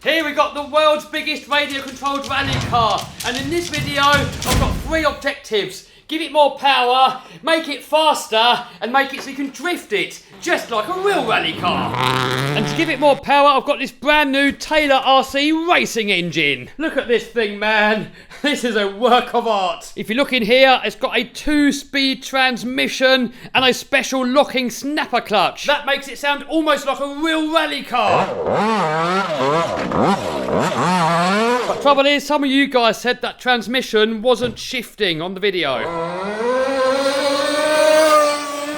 Here we got the world's biggest radio-controlled rally car, and in this video I've got 3 objectives. Give it more power, make it faster, and make it so you can drift it, just like a real rally car. And to give it more power, I've got this brand new Taylor RC racing engine. Look at this thing, man. This is a work of art. If you look in here, it's got a 2-speed transmission and a special locking snapper clutch. That makes it sound almost like a real rally car. But trouble is, some of you guys said that transmission wasn't shifting on the video. So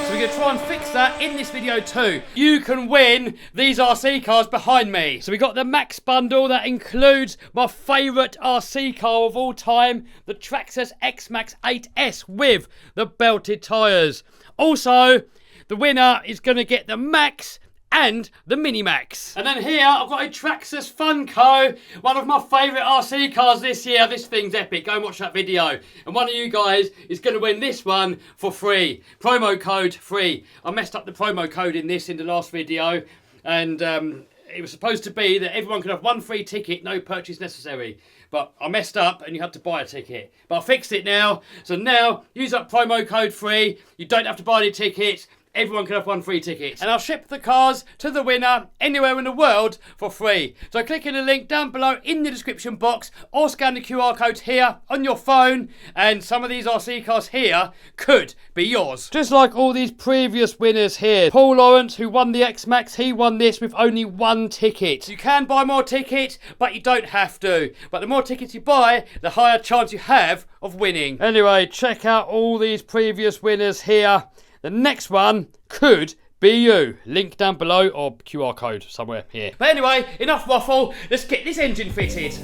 we're going to try and fix that in this video too. You can win these RC cars behind me. So we got the Max bundle that includes my favourite RC car of all time, the Traxxas X-Max 8S with the belted tyres. Also, the winner is going to get the Max and the Mini Max. And then here I've got a Traxxas Funko, one of my favourite RC cars this year. This thing's epic. Go and watch that video. And one of you guys is going to win this one for free. Promo code free. I messed up the promo code in this in the last video, and it was supposed to be that everyone could have 1 free ticket, no purchase necessary. But I messed up and you had to buy a ticket. But I fixed it now. So now, use that promo code free. You don't have to buy any tickets. Everyone can have 1 free ticket. And I'll ship the cars to the winner anywhere in the world for free. So click in the link down below in the description box or scan the QR code here on your phone, and some of these RC cars here could be yours. Just like all these previous winners here. Paul Lawrence, who won the X-Max, he won this with only 1 ticket. You can buy more tickets, but you don't have to. But the more tickets you buy, the higher chance you have of winning. Anyway, check out all these previous winners here. The next one could be you. Link down below or QR code somewhere here. But anyway, enough waffle. Let's get this engine fitted.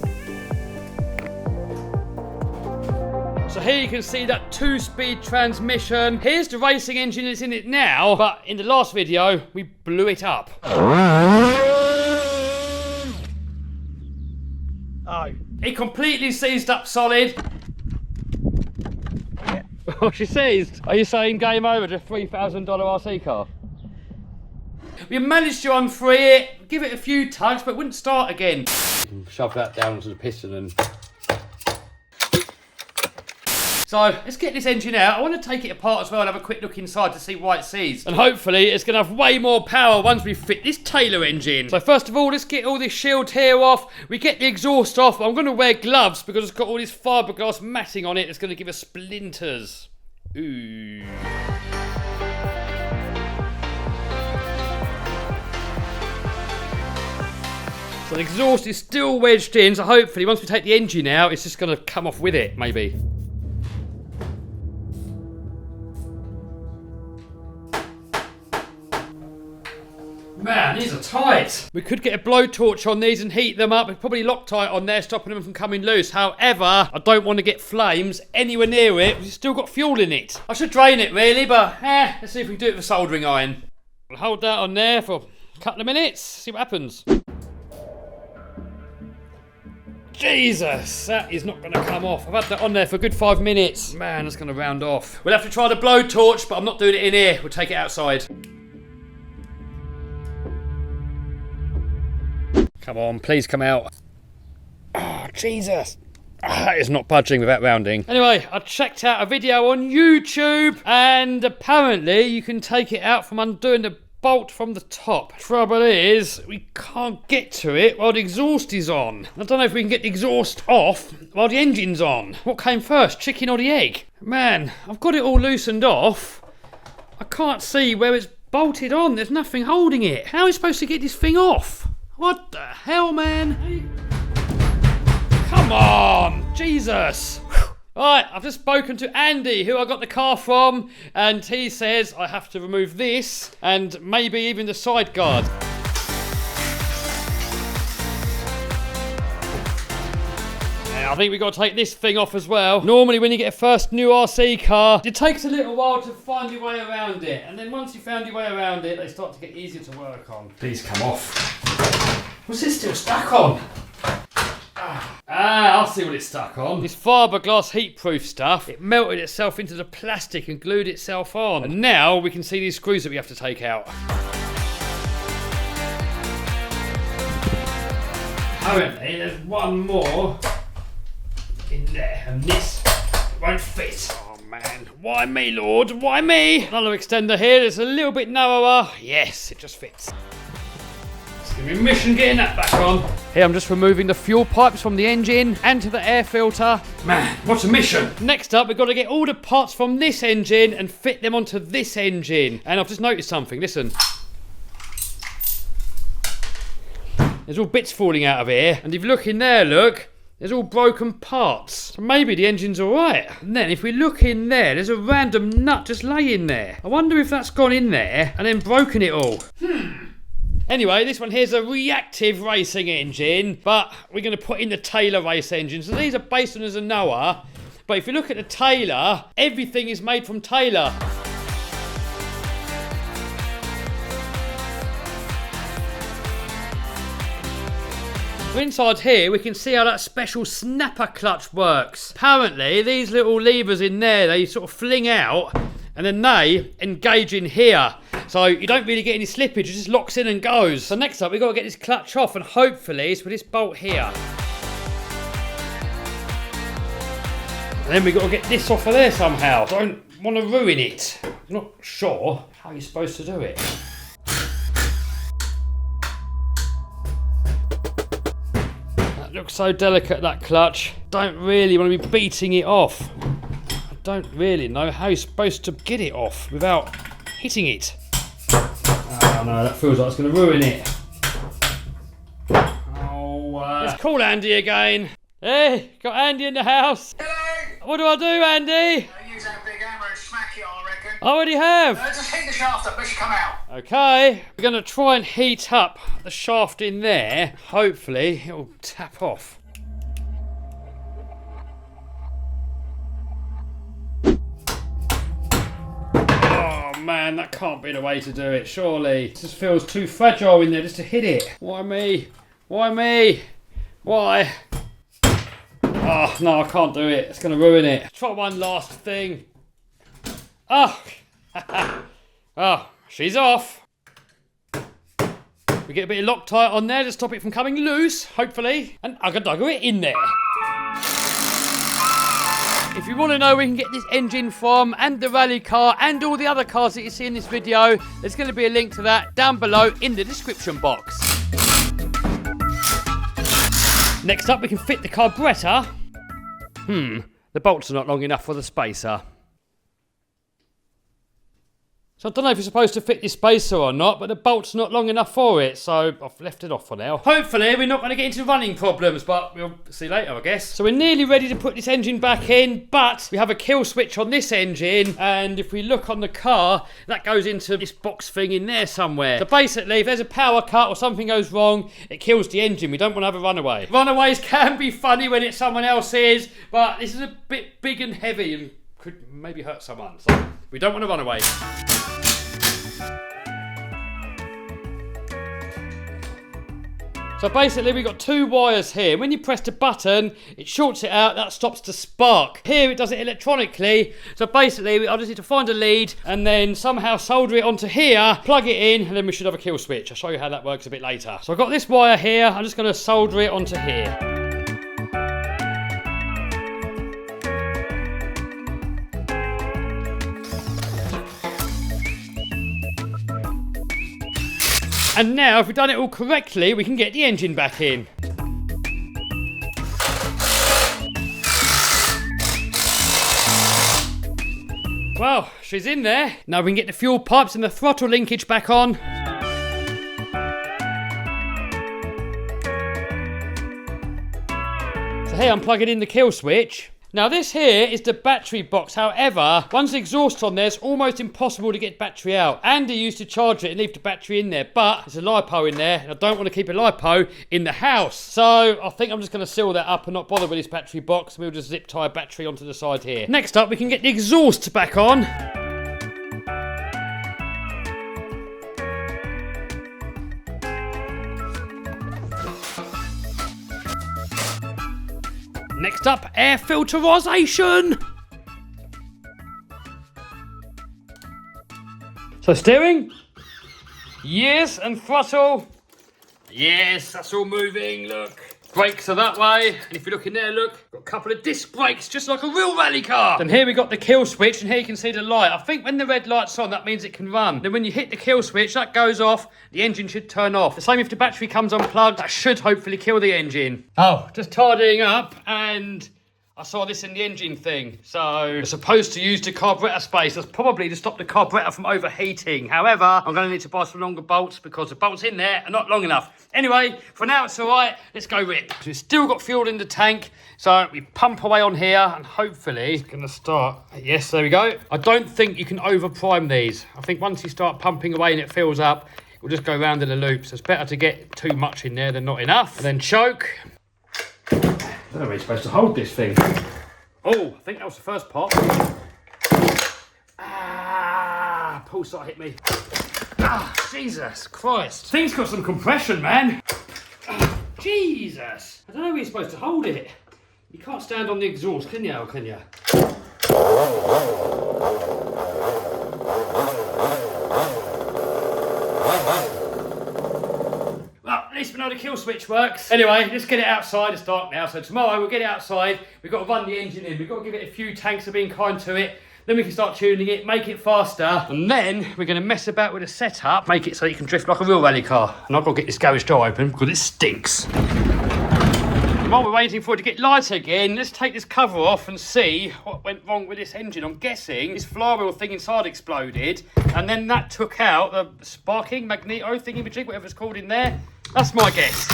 So here you can see that 2-speed transmission. Here's the racing engine that's in it now, but in the last video, we blew it up. Oh. It completely seized up solid. Oh, she seized. Are you saying game over to a $3,000 RC car? We managed to unfree it, give it a few tugs, but it wouldn't start again. Shove that down onto the piston and... So, let's get this engine out. I want to take it apart as well and have a quick look inside to see why it seized. And hopefully it's going to have way more power once we fit this Taylor engine. So first of all, let's get all this shield here off. We get the exhaust off. I'm going to wear gloves because it's got all this fiberglass matting on it. It's going to give us splinters. Ooh. So the exhaust is still wedged in, so hopefully once we take the engine out, it's just going to come off with it, maybe. Man, these are tight. We could get a blowtorch on these and heat them up. It's probably Loctite on there, stopping them from coming loose. However, I don't want to get flames anywhere near it because it's still got fuel in it. I should drain it really, but let's see if we can do it with a soldering iron. We'll hold that on there for a couple of minutes, see what happens. Jesus, that is not going to come off. I've had that on there for a good 5 minutes. Man, that's going to round off. We'll have to try the blowtorch, but I'm not doing it in here. We'll take it outside. Come on, please come out. Oh, Jesus. That is not budging without rounding. Anyway, I checked out a video on YouTube, and apparently you can take it out from undoing the bolt from the top. Trouble is, we can't get to it while the exhaust is on. I don't know if we can get the exhaust off while the engine's on. What came first, chicken or the egg? Man, I've got it all loosened off. I can't see where it's bolted on. There's nothing holding it. How are we supposed to get this thing off? What the hell, man? Come on, Jesus. Right, I've just spoken to Andy, who I got the car from, and he says I have to remove this and maybe even the side guard. I think we've got to take this thing off as well. Normally when you get a first new RC car, it takes a little while to find your way around it. And then once you found your way around it, they start to get easier to work on. Please come off. What's this still stuck on? I'll see what it's stuck on. This fiberglass heat-proof stuff, it melted itself into the plastic and glued itself on. And now we can see these screws that we have to take out. Apparently there's one more in there, and this won't fit. Oh man, why me, Lord? Why me? Another extender here, it's a little bit narrower. Yes, it just fits. It's gonna be a mission getting that back on. Here I'm just removing the fuel pipes from the engine and to the air filter. Man, what a mission. Next up, we've got to get all the parts from this engine and fit them onto this engine. And I've just noticed something, listen. There's all bits falling out of here, and if you look in there, look, there's all broken parts. So maybe the engine's alright. And then if we look in there, there's a random nut just laying there. I wonder if that's gone in there and then broken it all. Anyway, this one here's a reactive racing engine, but we're going to put in the Taylor race engine. So these are based on as a Noah, but if you look at the Taylor, everything is made from Taylor. So inside here we can see how that special snapper clutch works. Apparently these little levers in there, they sort of fling out and then they engage in here. So you don't really get any slippage, it just locks in and goes. So next up we've got to get this clutch off, and hopefully it's with this bolt here. And then we've got to get this off of there somehow. Don't want to ruin it. I'm not sure how you're supposed to do it. Looks so delicate, that clutch. Don't really want to be beating it off. I don't really know how you're supposed to get it off without hitting it. Oh no, that feels like it's going to ruin it. Oh, let's call Andy again. Hey, got Andy in the house. Hello! What do I do, Andy? Use that big hammer and smack it, I reckon. I already have. Just heat the shaft up, let it come out. Okay, we're going to try and heat up the shaft in there. Hopefully it'll tap off. Oh man, that can't be the way to do it, surely. This just feels too fragile in there just to hit it. Why me? Why me? Why? Oh no, I can't do it. It's going to ruin it. Try one last thing. Oh, oh, she's off. We get a bit of Loctite on there to stop it from coming loose, hopefully. And ugga-dugga it in there. If you want to know where you can get this engine from, and the rally car, and all the other cars that you see in this video, there's going to be a link to that down below in the description box. Next up, we can fit the carburettor. The bolts are not long enough for the spacer. So I don't know if you're supposed to fit this spacer or not, but the bolt's not long enough for it, so I've left it off for now. Hopefully we're not going to get into running problems, but we'll see later, I guess. So we're nearly ready to put this engine back in, but we have a kill switch on this engine, and if we look on the car, that goes into this box thing in there somewhere. So basically, if there's a power cut or something goes wrong, it kills the engine. We don't want to have a runaway. Runaways can be funny when it's someone else's, but this is a bit big and heavy and could maybe hurt someone, so we don't want to run away. So basically we've got two wires here. When you press the button, it shorts it out, that stops the spark. Here it does it electronically. So basically I just need to find a lead and then somehow solder it onto here, plug it in, and then we should have a kill switch. I'll show you how that works a bit later. So I've got this wire here, I'm just going to solder it onto here. And now, if we've done it all correctly, we can get the engine back in. Well, she's in there. Now we can get the fuel pipes and the throttle linkage back on. So here I'm plugging in the kill switch. Now this here is the battery box. However, once the exhaust's on there, it's almost impossible to get battery out. Andy used to charge it and leave the battery in there, but there's a LiPo in there, and I don't want to keep a LiPo in the house. So I think I'm just going to seal that up and not bother with this battery box. We'll just zip tie a battery onto the side here. Next up, we can get the exhaust back on. Next up, air filterization. So steering. Yes, and throttle. Yes, that's all moving, look. Brakes are that way, and if you look in there, look, got a couple of disc brakes, just like a real rally car. And here we got the kill switch, and here you can see the light. I think when the red light's on, that means it can run. Then when you hit the kill switch, that goes off, the engine should turn off. The same if the battery comes unplugged, that should hopefully kill the engine. Oh, just tidying up, and I saw this in the engine thing. So you're supposed to use the carburetor space. That's probably to stop the carburetor from overheating. However, I'm going to need to buy some longer bolts because the bolts in there are not long enough. Anyway, for now it's all right. Let's go rip. So we've still got fuel in the tank. So we pump away on here and hopefully it's going to start. Yes, there we go. I don't think you can over prime these. I think once you start pumping away and it fills up, it will just go round in a loop. So it's better to get too much in there than not enough. And then choke. I don't know where you're supposed to hold this thing. Oh, I think that was the first pop. Ah, pull start hit me. Ah, Jesus Christ. Thing's got some compression, man. Ah, Jesus. I don't know where you're supposed to hold it. You can't stand on the exhaust, can you? Or can you? At least we know the kill switch works. Anyway, let's get it outside. It's dark now, so tomorrow we'll get it outside. We've got to run the engine in. We've got to give it a few tanks of being kind to it. Then we can start tuning it, make it faster. And then we're going to mess about with the setup, make it so you can drift like a real rally car. And I've got to get this garage door open because it stinks. While we're waiting for it to get light again, let's take this cover off and see what went wrong with this engine. I'm guessing this flywheel thing inside exploded, and then that took out the sparking magneto thingy-majig, whatever it's called in there. That's my guess.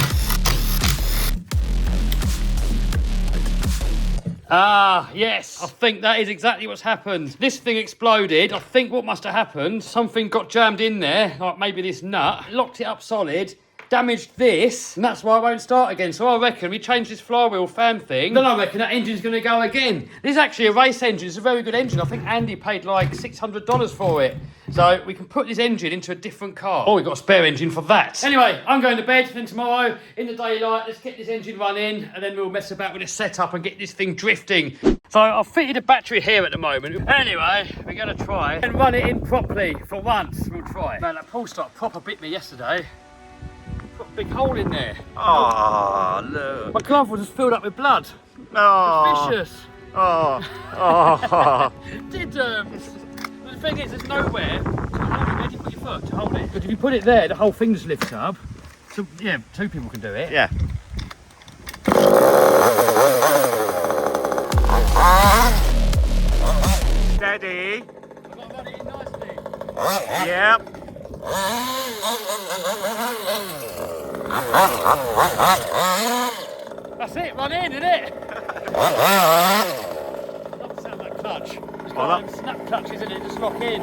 Ah, yes. I think that is exactly what's happened. This thing exploded. I think what must have happened, something got jammed in there, like maybe this nut, locked it up solid, damaged this, and that's why it won't start again. So I reckon we change this flywheel fan thing, then I reckon that engine's going to go again. This is actually a race engine. It's a very good engine. I think Andy paid like $600 for it. So we can put this engine into a different car. Oh, we've got a spare engine for that. Anyway, I'm going to bed. Then tomorrow, in the daylight, let's get this engine running, and then we'll mess about with the setup and get this thing drifting. So I've fitted a battery here at the moment. Anyway, we're going to try and run it in properly for once. We'll try. Man, that pull start proper bit me yesterday. Got a big hole in there. Oh, look. My glove was just filled up with blood. Oh. It's vicious. Oh. Oh. The thing is, there's nowhere to hold it. Where do you put your foot to hold it? But if you put it there, the whole thing just lifts up. So, yeah, two people can do it. Yeah. Steady. I've got to run it in nicely. Yep. That's it, run in, isn't it? Doesn't sound like clutch. It's got them snap clutches in it, just lock in.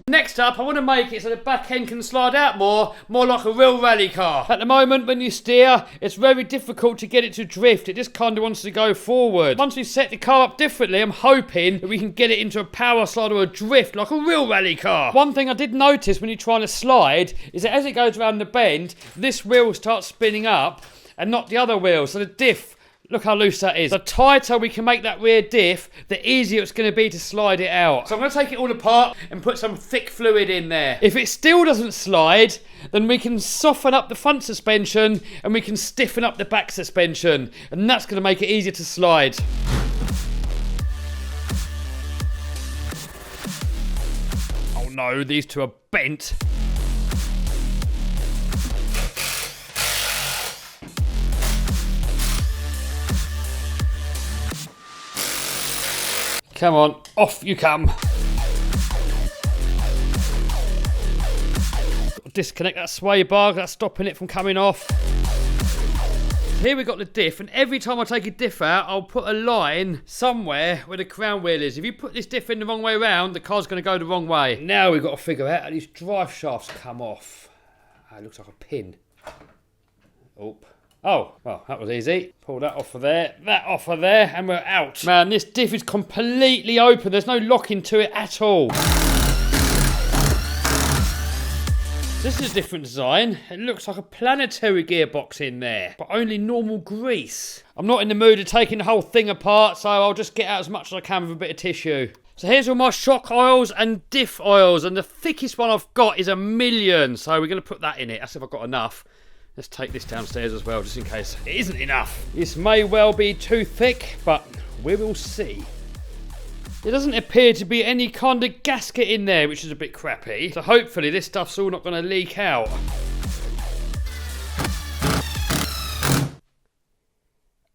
Next up, I want to make it so the back end can slide out more like a real rally car. At the moment, when you steer, it's very difficult to get it to drift. It just kind of wants to go forward. Once we set the car up differently, I'm hoping that we can get it into a power slide or a drift like a real rally car. One thing I did notice when you're trying to slide is that as it goes around the bend, this wheel starts spinning up and not the other wheel. So the diff, look how loose that is. The tighter we can make that rear diff, the easier it's going to be to slide it out. So I'm going to take it all apart and put some thick fluid in there. If it still doesn't slide, then we can soften up the front suspension and we can stiffen up the back suspension. And that's going to make it easier to slide. Oh no, these two are bent. Come on, off you come. Disconnect that sway bar, that's stopping it from coming off. Here we've got the diff, and every time I take a diff out, I'll put a line somewhere where the crown wheel is. If you put this diff in the wrong way around, the car's going to go the wrong way. Now we've got to figure out how these drive shafts come off. It looks like a pin. Oh, well, that was easy. Pull that off of there, that off of there, and we're out. Man, this diff is completely open. There's no locking to it at all. This is a different design. It looks like a planetary gearbox in there, but only normal grease. I'm not in the mood of taking the whole thing apart, so I'll just get out as much as I can with a bit of tissue. So here's all my shock oils and diff oils, and the thickest one I've got is 1,000,000. So we're going to put that in it. That's if I've got enough. Let's take this downstairs as well, just in case it isn't enough. This may well be too thick, but we will see. There doesn't appear to be any kind of gasket in there, which is a bit crappy. So hopefully this stuff's all not going to leak out.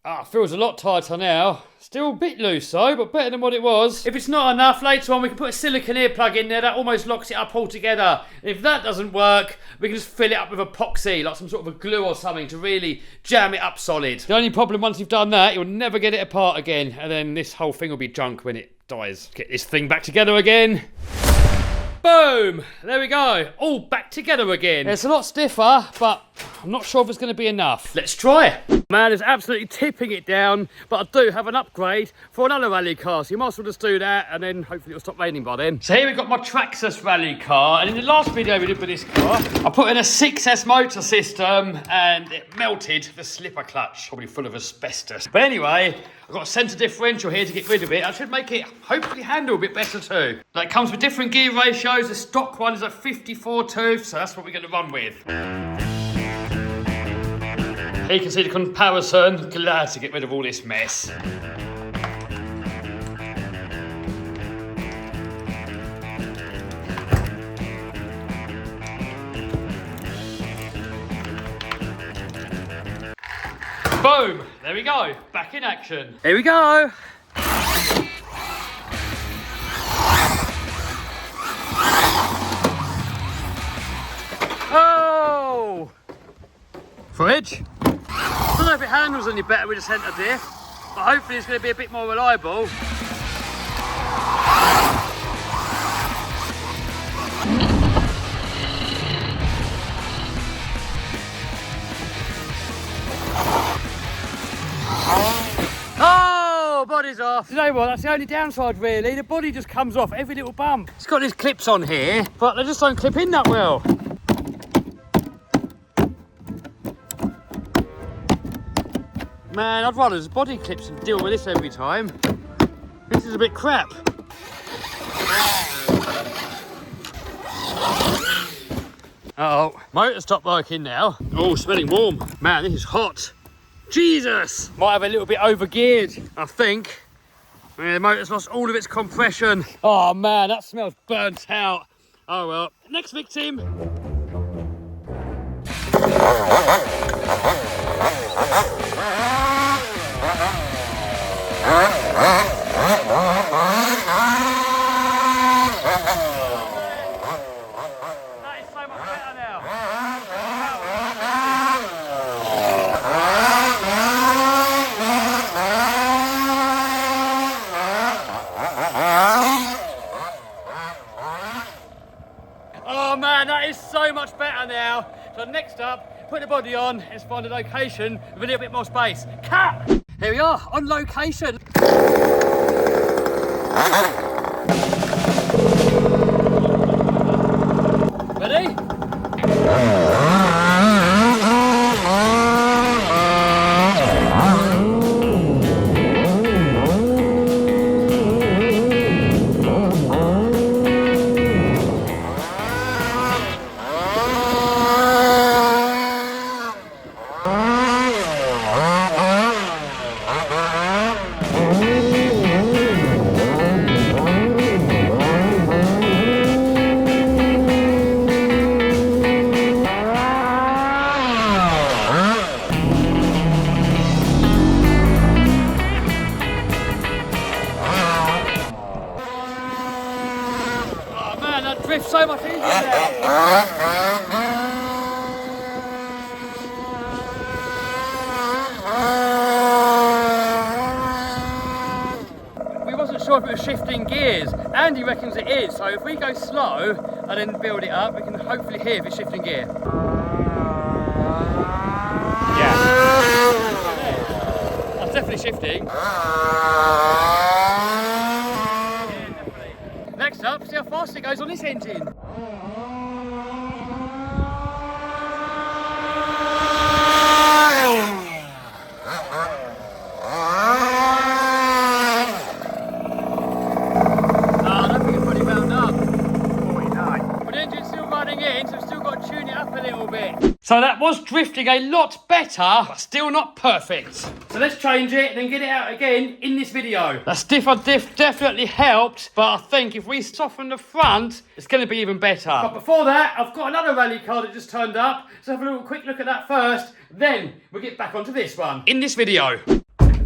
Ah, feels a lot tighter now. Still a bit loose though, but better than what it was. If it's not enough, later on we can put a silicone earplug in there. That almost locks it up altogether. And if that doesn't work, we can just fill it up with epoxy, like some sort of a glue or something, to really jam it up solid. The only problem, once you've done that, you'll never get it apart again. And then this whole thing will be junk when it dies. Get this thing back together again. Boom! There we go. All back together again. It's a lot stiffer, but I'm not sure if it's going to be enough. Let's try it. Man, it's absolutely tipping it down, but I do have an upgrade for another rally car, so you might as well just do that, and then hopefully it'll stop raining by then. So here we've got my Traxxas rally car, and in the last video we did with this car, I put in a 6S motor system, and it melted the slipper clutch, probably full of asbestos. But anyway, I've got a centre differential here to get rid of it. I should make it hopefully handle a bit better too. That comes with different gear ratios. The stock one is a 54 tooth, so that's what we're going to run with. Here you can see the comparison. Glad to get rid of all this mess. Boom! There we go. Back in action. Here we go. Oh! Fridge. I don't know if it handles any better with a centre diff, but hopefully it's going to be a bit more reliable. Oh, body's off. You know what, that's the only downside really. The body just comes off every little bump. It's got these clips on here, but they just don't clip in that well. Man, I'd rather just body clips and deal with this every time. This is a bit crap. Uh-oh, motor stopped working now. Oh, smelling warm. Man, this is hot. Jesus! Might have a little bit overgeared, I think. Yeah, the motor's lost all of its compression. Oh man, that smells burnt out. Oh well. Next victim. That is so much better now. Oh man, that is so much better now. So next up, put the body on, let's find a location with a little bit more space. Cut! Here we are, on location. Ready? Drift's so much easier now. We wasn't sure if it was shifting gears. Andy reckons it is, so if we go slow and then build it up, we can hopefully hear if it's shifting gear. Yeah. That's definitely shifting. Next up, see how fast it goes on this engine. a little bit. So that was drifting a lot better, but still not perfect. So let's change it and then get it out again in this video. That stiffer diff definitely helped, but I think if we soften the front, it's going to be even better. But before that, I've got another rally car that just turned up. So have a little quick look at that first, then we'll get back onto this one in this video.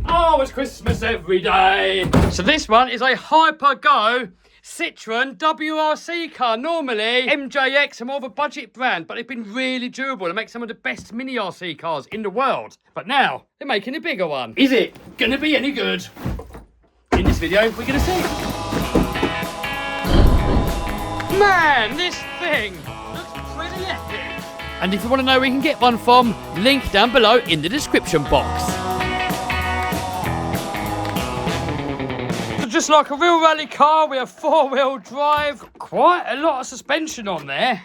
Oh, it's Christmas every day. So this one is a Hyper-Go Citroen WRC car. Normally, MJX are more of a budget brand, but they've been really durable and make some of the best mini RC cars in the world. But now, they're making a bigger one. Is it gonna be any good? In this video, we're gonna see. Man, this thing looks pretty epic. And if you want to know where you can get one from, link down below in the description box. Just like a real rally car, we have 4-wheel drive, quite a lot of suspension on there.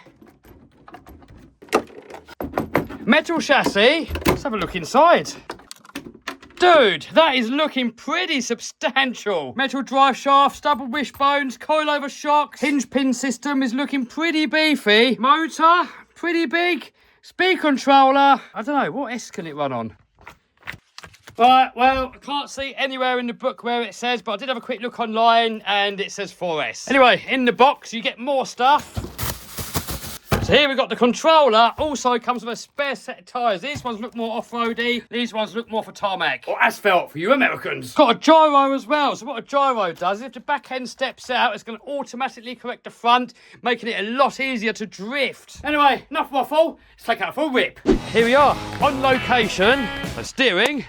Metal chassis, let's have a look inside. Dude, that is looking pretty substantial. Metal drive shafts, double wishbones, coilover shocks, hinge pin system is looking pretty beefy. Motor, pretty big. Speed controller, I don't know, what S can it run on? Right, well, I can't see anywhere in the book where it says, but I did have a quick look online and it says 4S. Anyway, in the box, you get more stuff. So here we've got the controller. Also comes with a spare set of tyres. These ones look more off-roady. These ones look more for tarmac. Or asphalt for you Americans. Got a gyro as well. So what a gyro does, if the back end steps out, it's going to automatically correct the front, making it a lot easier to drift. Anyway, enough waffle. Let's take out for a rip. Here we are, on location. The steering.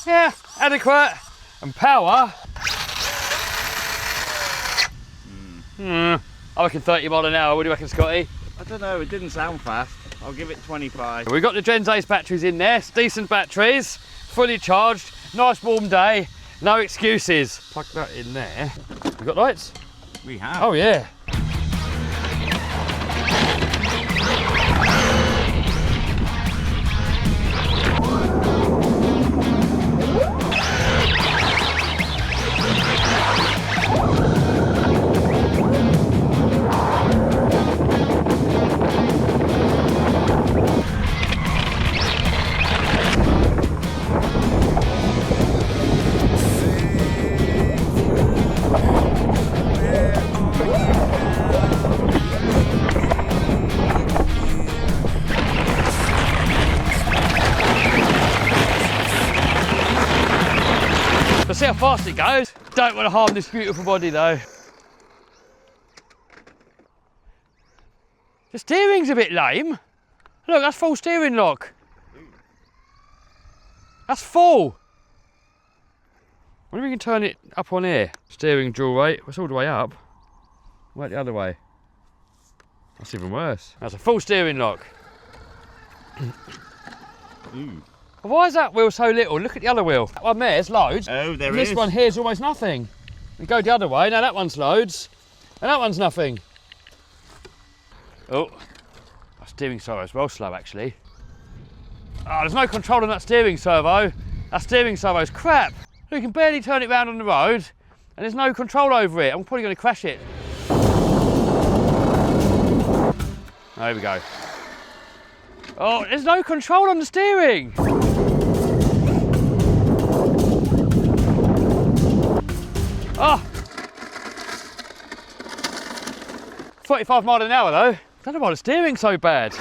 Yeah, adequate. And power. I reckon 30 mile an hour. What do you reckon, Scotty? I don't know, it didn't sound fast. I'll give it 25. We've got the Gen Ace batteries in there. Decent batteries. Fully charged. Nice warm day. No excuses. Plug that in there. We got lights? We have. Oh, yeah. Let's see how fast it goes. Don't want to harm this beautiful body though. The steering's a bit lame. Look, that's full steering lock. That's full. I wonder if we can turn it up on here. Steering dual rate. It's all the way up. Right the other way. That's even worse. That's a full steering lock. Why is that wheel so little? Look at the other wheel. That one there's loads. Oh, there and is. This one here's almost nothing. We go the other way. Now that one's loads. And that one's nothing. Oh, that steering servo is well slow actually. Oh, there's no control on that steering servo. That steering servo's crap. You can barely turn it round on the road and there's no control over it. I'm probably going to crash it. There we go. Oh, there's no control on the steering. Oh. 45 mile an hour though. I don't know why the steering's so bad.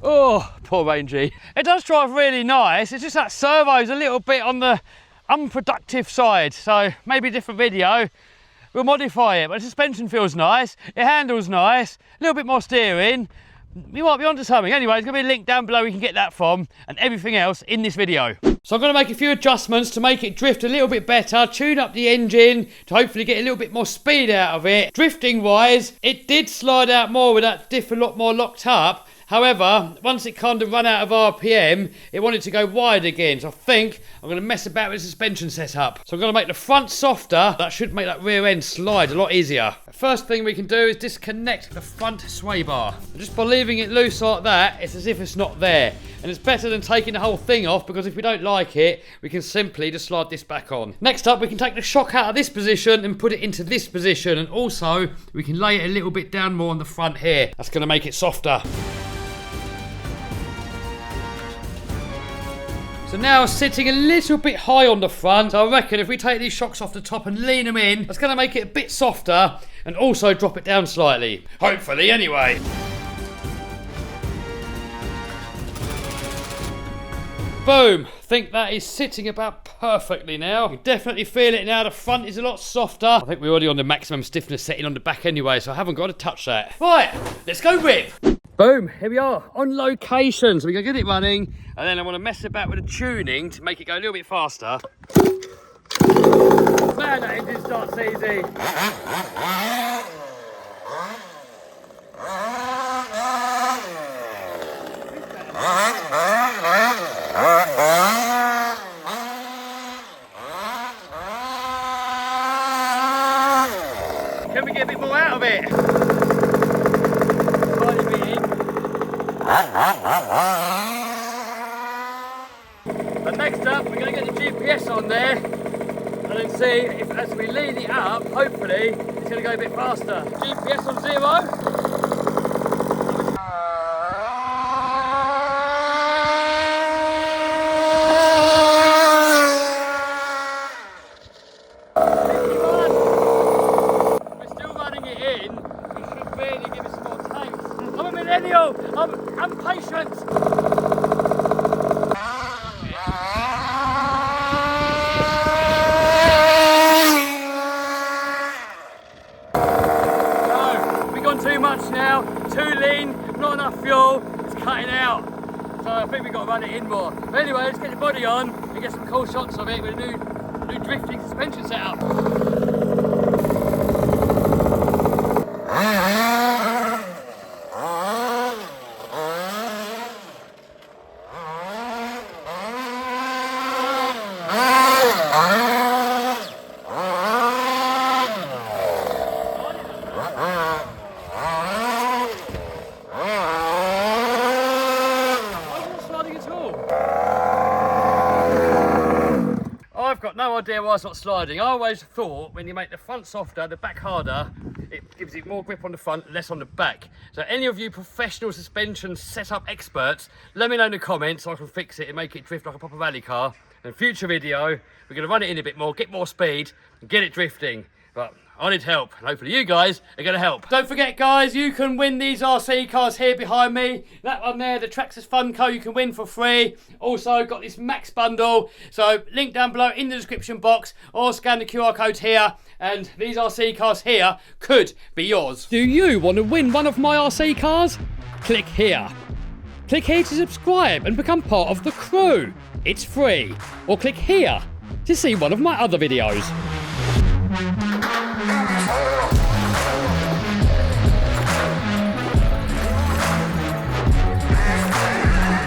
Oh, poor Rangy. It does drive really nice. It's just that servo's a little bit on the unproductive side. So maybe a different video. We'll modify it, but the suspension feels nice. It handles nice. A little bit more steering. You might be onto something. Anyway, there's going to be a link down below where you can get that from and everything else in this video. So I'm going to make a few adjustments to make it drift a little bit better, tune up the engine to hopefully get a little bit more speed out of it. Drifting wise, it did slide out more with that diff a lot more locked up. However, once it kind of run out of RPM, it wanted to go wide again. So I think I'm going to mess about with the suspension setup. So I'm going to make the front softer. That should make that rear end slide a lot easier. First thing we can do is disconnect the front sway bar. And just by leaving it loose like that, it's as if it's not there. And it's better than taking the whole thing off, because if we don't like it, we can simply just slide this back on. Next up, we can take the shock out of this position and put it into this position. And also, we can lay it a little bit down more on the front here. That's going to make it softer. So now sitting a little bit high on the front, so I reckon if we take these shocks off the top and lean them in, that's going to make it a bit softer and also drop it down slightly. Hopefully, anyway. Boom! Think that is sitting about perfectly now. You definitely feel it now. The front is a lot softer. I think we're already on the maximum stiffness setting on the back anyway, so I haven't got to touch that. Right, let's go rip. Boom, here we are on location. So we're going to get it running, and then I want to mess about with the tuning to make it go a little bit faster. Man, that engine starts easy. Can we get a bit more out of it? Tiny bit in. And next up, we're going to get the GPS on there and then see if, as we lean it up, hopefully it's going to go a bit faster. GPS on 0. I'm patient. No, we've gone too much now. Too lean, not enough fuel. It's cutting out. So I think we've got to run it in more. But anyway, let's get the body on and get some cool shots of it with a new drifting suspension setup. I've got no idea why it's not sliding. I always thought when you make the front softer, the back harder, it gives it more grip on the front, less on the back. So any of you professional suspension setup experts, let me know in the comments so I can fix it and make it drift like a proper rally car. In a future video, we're going to run it in a bit more, get more speed, and get it drifting. But I need help, and hopefully you guys are going to help. Don't forget, guys, you can win these RC cars here behind me. That one there, the Traxxas Funko, you can win for free. Also, got this Max bundle. So, link down below in the description box, or scan the QR code here, and these RC cars here could be yours. Do you want to win one of my RC cars? Click here. Click here to subscribe and become part of the crew. It's free. Or click here to see one of my other videos.